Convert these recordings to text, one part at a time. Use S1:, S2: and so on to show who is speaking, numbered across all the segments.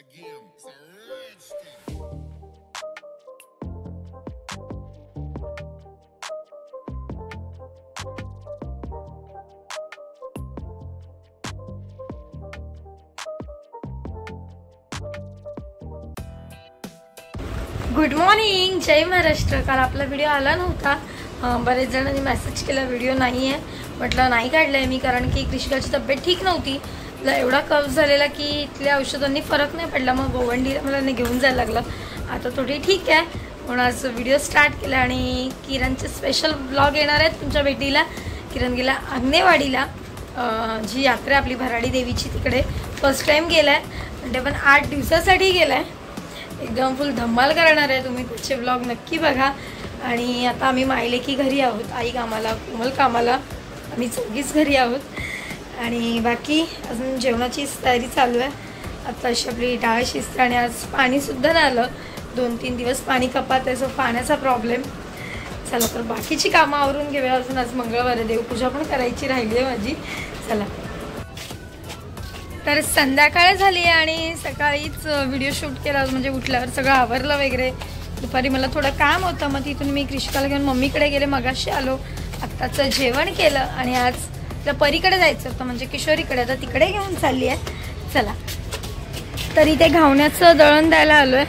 S1: Good morning, जय महाराष्ट्र। काल आपला video आला नव्हता, बरेच जणांनी मेसेज केला व्हिडिओ नाही आहे, म्हटलं नाही काढलाय मी कारण की कृषिकाची तब्येत ठीक नव्हती, तिला एवढा कफ झालेला की इथल्या औषधांनी फरक नाही पडला, मग गोवंडीला मला घेऊन जायला लागलं। आता थोडी ठीक आहे म्हणून आज व्हिडिओ स्टार्ट केला आणि किरणचे स्पेशल ब्लॉग येणार आहेत तुमच्या भेटीला। किरण गेला आंगणेवाडीला, जी यात्रा आपली भराडी देवीची तिकडे फर्स्ट टाइम गेलाय, म्हणजे पण 8 दिवसासाठी गेलाय, एकदम फुल धमाल करणार आहे। तुम्ही पुढचे ब्लॉग नक्की बघा। आणि आता आम्ही मायले की घरी आहोत, आई कामाला, कोमल कामाला, आम्ही चौघीच घरी आहोत आणि बाकी अजून जेवणाची तयारी चालू आहे। आता अशी आपली डाळ शिजते आणि आज पाणीसुद्धा नाही आलं, 2-3 दिवस पाणी कपात आहे, सो पाण्याचा प्रॉब्लेम। चला तर बाकीची कामं आवरून घेऊया, अजून आज मंगळवार आहे, देवपूजा पण करायची राहिली आहे माझी। चला तर संध्याकाळ झाली आणि सकाळीच व्हिडिओ शूट केला, म्हणजे उठल्यावर सगळं आवरलं वगैरे। दुपारी मला थोडं काम होतं, मग तिथून मी कृषिकाला घेऊन मम्मीकडे गेले, मगाशी आलो, आत्ताचं जेवण केलं आणि आज त्या परीकडे जायचं होतं, म्हणजे किशोरीकडे, आता तिकडे घेऊन चालली आहे। चला तर इथे घावण्याचं दळण द्यायला आलोय।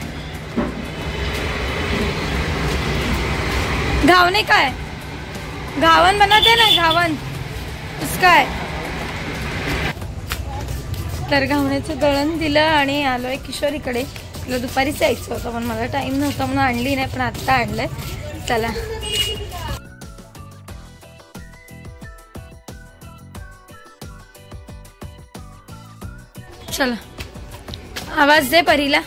S1: घावणे काय घावन बनवते ना, घावन उसका आहे। तर घावण्याचं दळण दिलं आणि आलोय किशोरीकडे, तिला दुपारीच यायचं होतं पण मला टाइम नव्हता म्हणून आणली नाही, पण आत्ता आणलंय। चला चला आवाज दे परीला,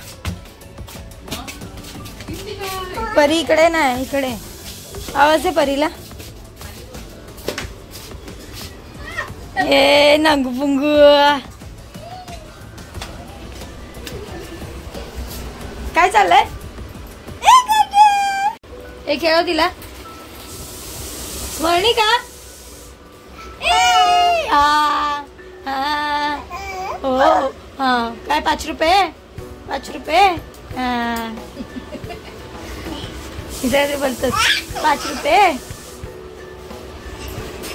S1: परी इकडे नाही, इकडे आवाज दे परीला। ए नंगपुंगू काय चाललंय, हे खेळ तिला वर्णी का हो हा काय 5 रुपये 5 रुपये इथे बोलतो 5 रुपये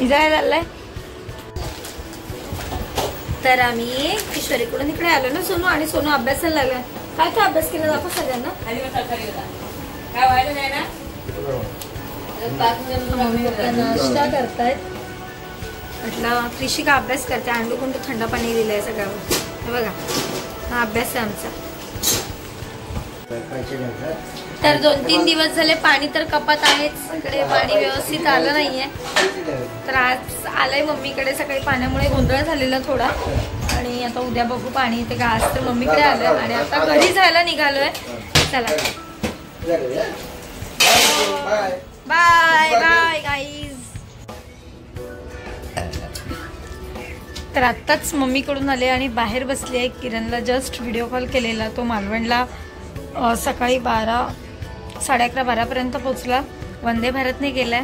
S1: इथे चाललंय। तर आम्ही किशोरीकडून इकडे आलो ना सोनू, आणि सोनू अभ्यासाला लागला। काय काय अभ्यास केला दाखव सगळ्यांना, नाश्ता करतायत, म्हटलं कृषिका अभ्यास करते, अंडू कोणतं थंड पाणी दिलंय सगळ्यावर, हे बघा हा अभ्यास आहे आमचा। तर 2-3 दिवस झाले पाणी तर कपात आहेच, इकडे पाणी व्यवस्थित आलं नाहीये, तर आज आलंय मम्मीकडे, सकाळी पाण्यामुळे गोंधळ झालेला थोडा, आणि आता उद्या बघू पाणी येते का। आज तर मम्मीकडे आलोय आणि आता घरी जायला निघालोय। चला बाय बाय गाईज। तर आत्ताच मम्मीकडून आले आणि बाहेर बसली आहे। किरणला जस्ट व्हिडिओ कॉल केलेला, तो मालवणला सकाळी 11:30-11:30 पर्यंत पोहोचला, वंदे भारतने गेलाय,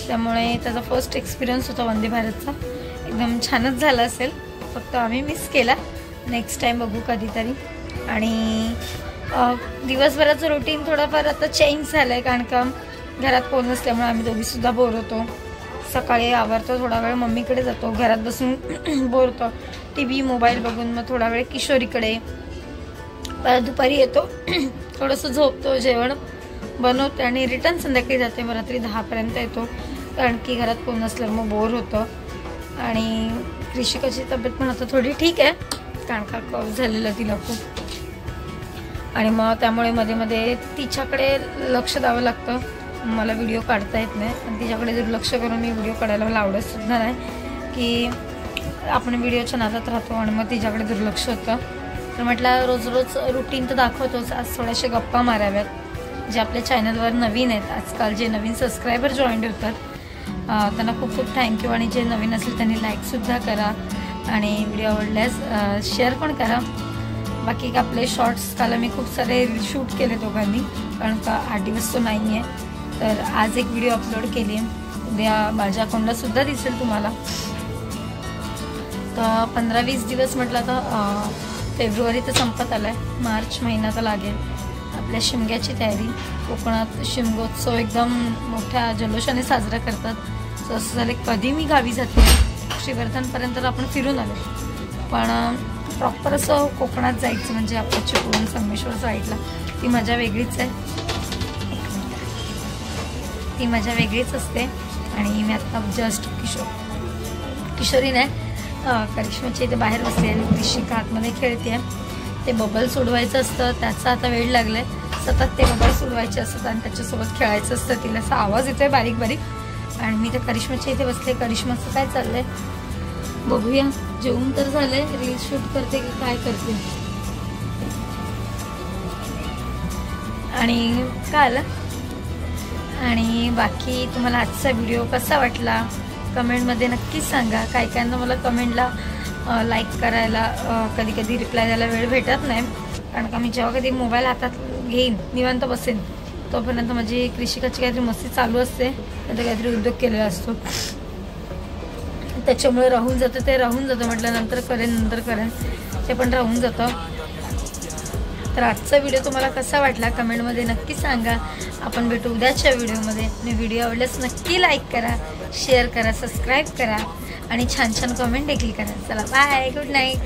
S1: त्यामुळे त्याचा फर्स्ट एक्सपिरियन्स होता वंदे भारतचा, एकदम छानच झाला असेल, फक्त आम्ही मिस केला, नेक्स्ट टाइम बघू कधीतरी। आणि दिवसभराचं रुटीन थोडंफार आता चेंज झालं आहे, कारण का घरात कोण नसल्यामुळे आम्ही दोघीसुद्धा बोर होतो। सकाळी आवरतो, थोडा वेळ मम्मीकडे जातो, घरात बसून बोर होतो, TV मोबाईल बघून, मग थोडा वेळ किशोरीकडे, परत दुपारी येतो, थोडंसं झोपतो, जेवण बनवते आणि रिटर्न संध्याकाळी जाते, मग रात्री 10 पर्यंत येतो, कारण की घरात कोण नसल्यावर मग बोर होतं। आणि कृषिकाची तब्येत पण आता थोडी ठीक आहे, कारण का कफ झालेलं तिला खूप, आणि मग त्यामुळे मध्ये मध्ये तिच्याकडे लक्ष द्यावं लागतं, मला व्हिडिओ काढता येत नाही, पण तिच्याकडे दुर्लक्ष करून मी व्हिडिओ काढायला मला आवडतसुद्धा नाही, की आपण व्हिडिओच्या नादात राहतो आणि मग तिच्याकडे दुर्लक्ष होतं। तर म्हटलं रोज रोज रुटीन तर दाखवतोच, आज थोड्याशा गप्पा माराव्यात। जे आपल्या चॅनलवर नवीन आहेत आजकाल, जे नवीन सबस्क्रायबर जॉईंड होतात त्यांना खूप खूप थँक्यू, आणि जे नवीन असेल त्यांनी लाईकसुद्धा करा आणि व्हिडिओ आवडल्यास शेअर पण करा। बाकी का आपले शॉर्ट्स काल मी खूप सारे शूट केले दोघांनी, कारण का 8 दिवस तो नाही आहे, तर आज एक व्हिडिओ अपलोड केली आहे, उद्या माझ्या अकाउंटलासुद्धा दिसेल तुम्हाला। तर 15-20 दिवस म्हटलं तर फेब्रुवारी तर संपत आला आहे, मार्च महिना तर लागेल. आपल्या शिमग्याची तयारी. कोकणात शिमगोत्सव एकदम मोठ्या जल्लोषाने साजरा करतात. सो असं झालं कधी मी गावी जाते. श्रीवर्धनपर्यंत आपण फिरून आलो, पण प्रॉपर असं कोकणात जायचं म्हणजे आपल्या चिपळूण संगमेश्वर साईडला ती मजा वेगळीच आहे. ती मजा वेगळीच असते. आणि मी आता जस्ट किशोरी नाही करिश्माच्या इथे बाहेर बसले आणि कृषिका आतमध्ये खेळते. ते बबल सोडवायचं असतं, त्याचा आता वेळ लागलाय. सतत ते बबल सोडवायचे असतात आणि त्याच्यासोबत खेळायचं असतं. तिला असा आवाज येतोय बारीक बारीक. आणि मी त्या करिश्माच्या इथे बसले. करिश्माचं काय चाललंय बघूया. जेवून तर झालंय, रील शूट करते की काय करते. आणि काय आलं. आणि बाकी तुम्हाला आजचा व्हिडिओ कसा वाटला कमेंटमध्ये नक्कीच सांगा. काही काहींना मला कमेंटला लाईक करायला कधी कधी रिप्लाय द्यायला वेळ भेटत नाही, कारण का मी जेव्हा कधी मोबाईल हातात घेईन निवांत बसेन तोपर्यंत माझी कृषिकाची काहीतरी मस्ती चालू असते, नंतर काहीतरी उद्योग केलेला असतो. त्याच्यामुळे राहून जातं. ते राहून जातं. म्हटलं नंतर करेन ते पण राहून जातं. तर आजचा व्हिडिओ तुम्हाला कसा वाटला कमेंटमध्ये नक्की सांगा. आपण भेटू उद्याच्या व्हिडिओमध्ये. आणि व्हिडिओ आवडल्यास नक्की लाईक करा, शेअर करा, सबस्क्राईब करा आणि छान छान कमेंट देखील करा. चला बाय, गुड नाईट.